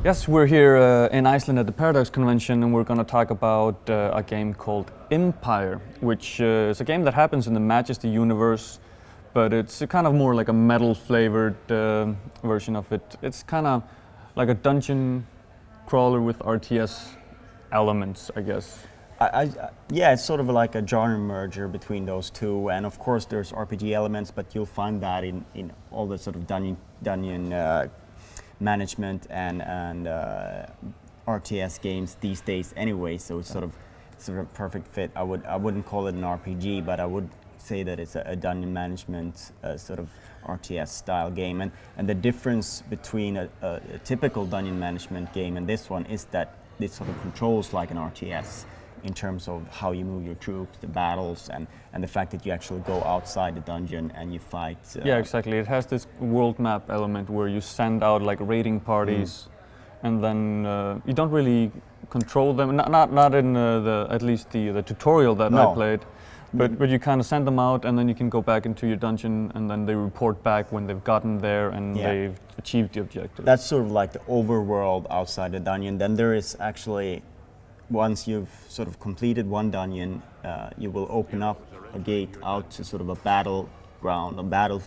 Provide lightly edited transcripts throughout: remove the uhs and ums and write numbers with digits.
Yes, we're here in Iceland at the Paradox Convention, and we're going to talk about a game called Impire, which is a game that happens in the Majesty universe, but it's kind of more like a metal-flavored version of it. It's kind of like a dungeon crawler with RTS elements, I guess. Yeah, it's sort of like a genre merger between those two, and of course there's RPG elements, but you'll find that in all the sort of dungeon management and RTS games these days anyway. So it's sort of a perfect fit. I wouldn't call it an RPG, but I would say that it's a dungeon management sort of RTS style game. And the difference between a typical dungeon management game and this one is that it sort of controls like an RTS in terms of how you move your troops, the battles, and the fact that you actually go outside the dungeon and you fight. Yeah, exactly. It has this world map element where you send out like raiding parties, and then you don't really control them. Not in at least the tutorial that I played, but you kind of send them out, and then you can go back into your dungeon, and then they report back when they've gotten there and they've achieved the objective. That's sort of like the overworld outside the dungeon. Then there is actually, once you've sort of completed one dungeon, you will open up a gate out to sort of a battleground, a battle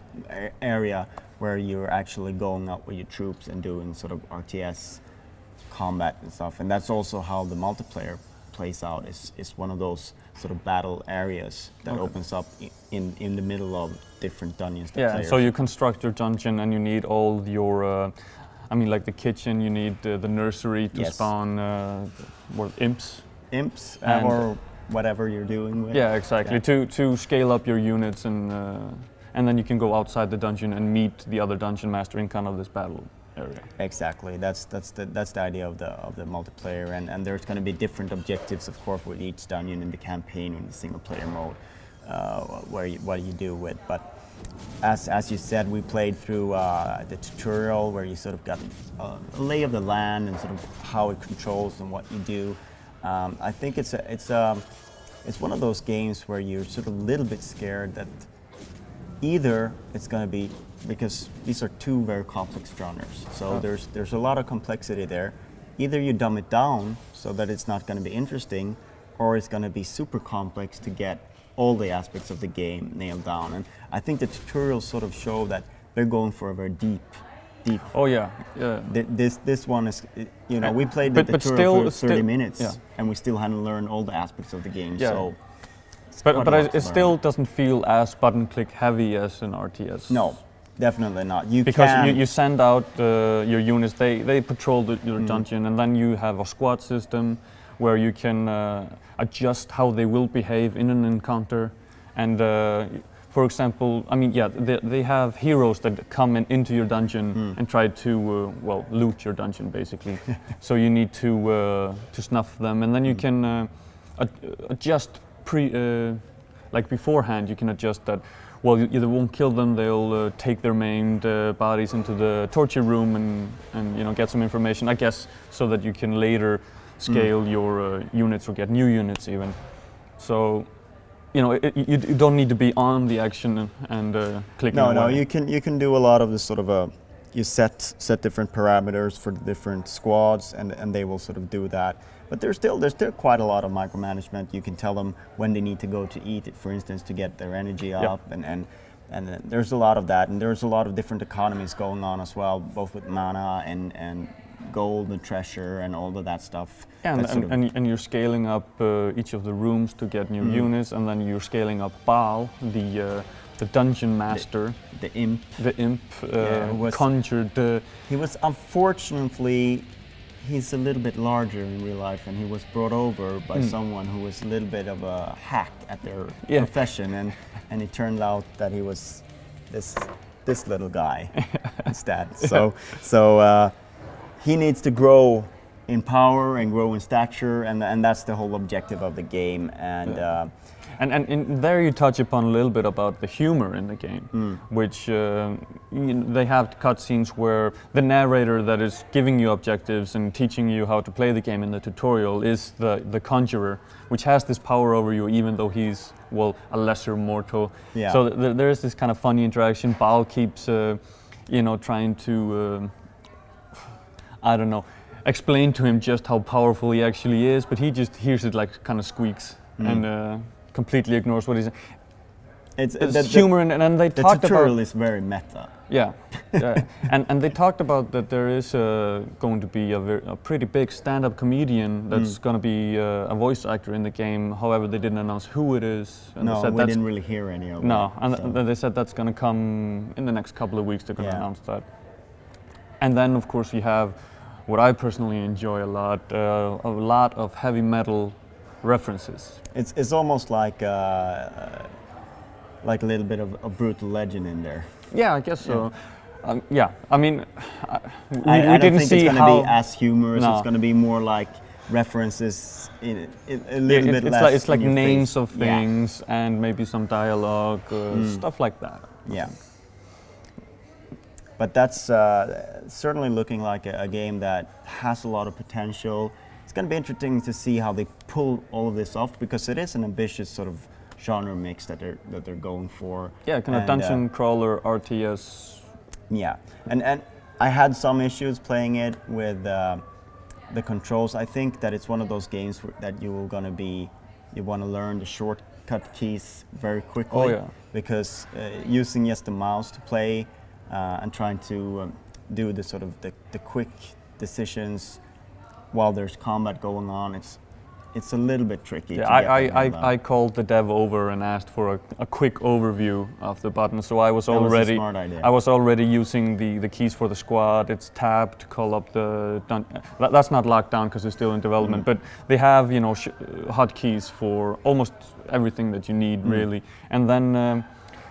area where you're actually going out with your troops and doing sort of RTS combat and stuff. And that's also how the multiplayer plays out. Is one of those sort of battle areas that opens up in the middle of different dungeons. Yeah, so you construct your dungeon and you need all your I mean, like the kitchen, you need the nursery to spawn imps. Imps, or whatever you're doing with. Yeah, exactly. Yeah. To scale up your units, and then you can go outside the dungeon and meet the other dungeon master in kind of this battle area. Exactly. That's the idea of the multiplayer, and there's going to be different objectives, of course, with each dungeon in the campaign or in the single player mode, what you do with, but. As you said, we played through the tutorial where you sort of got a lay of the land and sort of how it controls and what you do. I think it's one of those games where you're sort of a little bit scared that either it's going to be, because these are two very complex genres, so there's a lot of complexity there. Either you dumb it down so that it's not going to be interesting, or it's going to be super complex to get all the aspects of the game nailed down. And I think the tutorials sort of show that they're going for a very deep. Oh yeah, yeah. This one is, you know, we played the tutorial for 30 minutes, and we still hadn't learned all the aspects of the game. Yeah. So, but it still doesn't feel as button click heavy as an RTS. No, definitely not. Because you send out your units, they patrol your dungeon, and then you have a squad system where you can adjust how they will behave in an encounter. And for example, I mean, yeah, they have heroes that come into your dungeon and try to, loot your dungeon, basically. So you need to snuff them, and then you can adjust like beforehand, you can adjust that, well, you won't kill them, they'll take their maimed bodies into the torture room and you know, get some information, I guess, so that you can later scale your units or get new units even. So, you know, you don't need to be on the action and clicking away. No, you can do a lot of this sort of you set different parameters for the different squads, and they will sort of do that. But there's still quite a lot of micromanagement. You can tell them when they need to go to eat, for instance, to get their energy up, and there's a lot of that, and there's a lot of different economies going on as well, both with mana and gold and treasure and all of that stuff. Yeah, and you're scaling up each of the rooms to get new units, and then you're scaling up Baal, the dungeon master, the imp, conjured. He was, unfortunately, he's a little bit larger in real life, and he was brought over by someone who was a little bit of a hack at their profession, and it turned out that he was this little guy instead. So he needs to grow in power and grow in stature, and that's the whole objective of the game. And in there you touch upon a little bit about the humor in the game, which they have cutscenes where the narrator that is giving you objectives and teaching you how to play the game in the tutorial is the conjurer, which has this power over you even though he's, well, a lesser mortal. Yeah. So there is this kind of funny interaction. Baal keeps, trying to, I don't know, explain to him just how powerful he actually is, but he just hears it like kind of squeaks and completely ignores what he's. It's humor, and they talked about. The tutorial is very meta. Yeah, and they talked about that there is going to be a pretty big stand-up comedian that's going to be a voice actor in the game. However, they didn't announce who it is. And no, we didn't really hear any of it. No, and they said that's going to come in the next couple of weeks. They're going to announce that. And then, of course, you have what I personally enjoy a lot of heavy metal references. It's almost like a little bit of a brutal legend in there. Yeah, I guess so. Yeah, I mean, I didn't see it's going to be as humorous. No. It's going to be more like references in a little bit less. It's like names of things and maybe some dialogue, stuff like that. Yeah. But that's certainly looking like a game that has a lot of potential. It's going to be interesting to see how they pull all of this off, because it is an ambitious sort of genre mix that they're going for. Yeah, kind of dungeon crawler RTS. Yeah, and I had some issues playing it with the controls. I think that it's one of those games that you want to learn the shortcut keys very quickly. Oh, yeah. Because using just the mouse to play and trying to do the sort of the quick decisions while there's combat going on, it's a little bit tricky. Yeah, I called the dev over and asked for a quick overview of the button. So I was already smart idea. I was already using the keys for the squad. It's tab to call up the that's not locked down because it's still in development. But they have hotkeys for almost everything that you need really. And then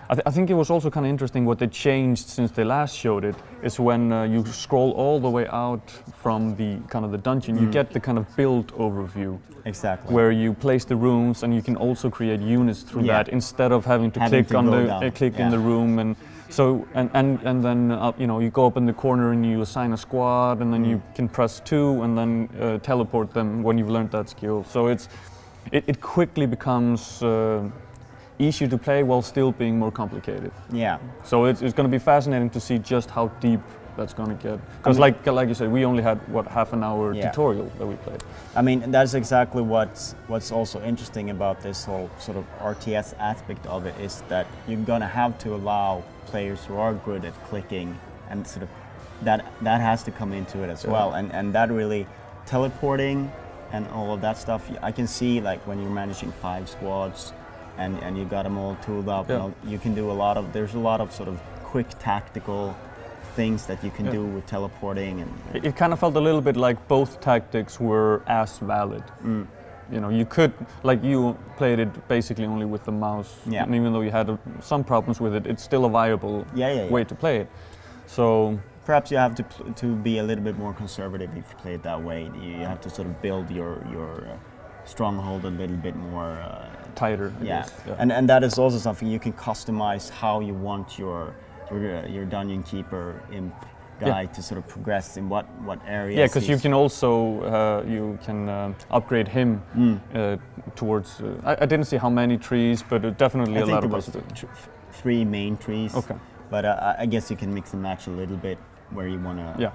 I think it was also kind of interesting what they changed since they last showed it is when you scroll all the way out from the kind of the dungeon, you get the kind of build overview. Exactly. Where you place the rooms and you can also create units through that instead of having to click on in the room, and so and then you go up in the corner and you assign a squad, and then you can press 2 and then teleport them when you've learned that skill. So it quickly becomes easier to play while still being more complicated. Yeah. So it's going to be fascinating to see just how deep that's going to get. Because like you said, we only had half an hour tutorial that we played. I mean, that's exactly what's also interesting about this whole sort of RTS aspect of it, is that you're going to have to allow players who are good at clicking, and sort of that has to come into it as well. And that really teleporting and all of that stuff, I can see like when you're managing 5 squads and you got them all tooled up, you can do there's a lot of sort of quick tactical things that you can do with teleporting, and it kind of felt a little bit like both tactics were as valid. You could, like, you played it basically only with the mouse, and even though you had some problems with it, it's still a viable way to play it. So perhaps you have to be a little bit more conservative if you play it that way. You have to sort of build your stronghold a little bit more tighter. Yeah, and that is also something you can customize how you want your dungeon keeper imp guy to sort of progress in what areas. Yeah, because you can also upgrade him towards. I didn't see how many trees, but definitely a lot of possibilities. 3 main trees. Okay. But I guess you can mix and match a little bit where you want to. Yeah.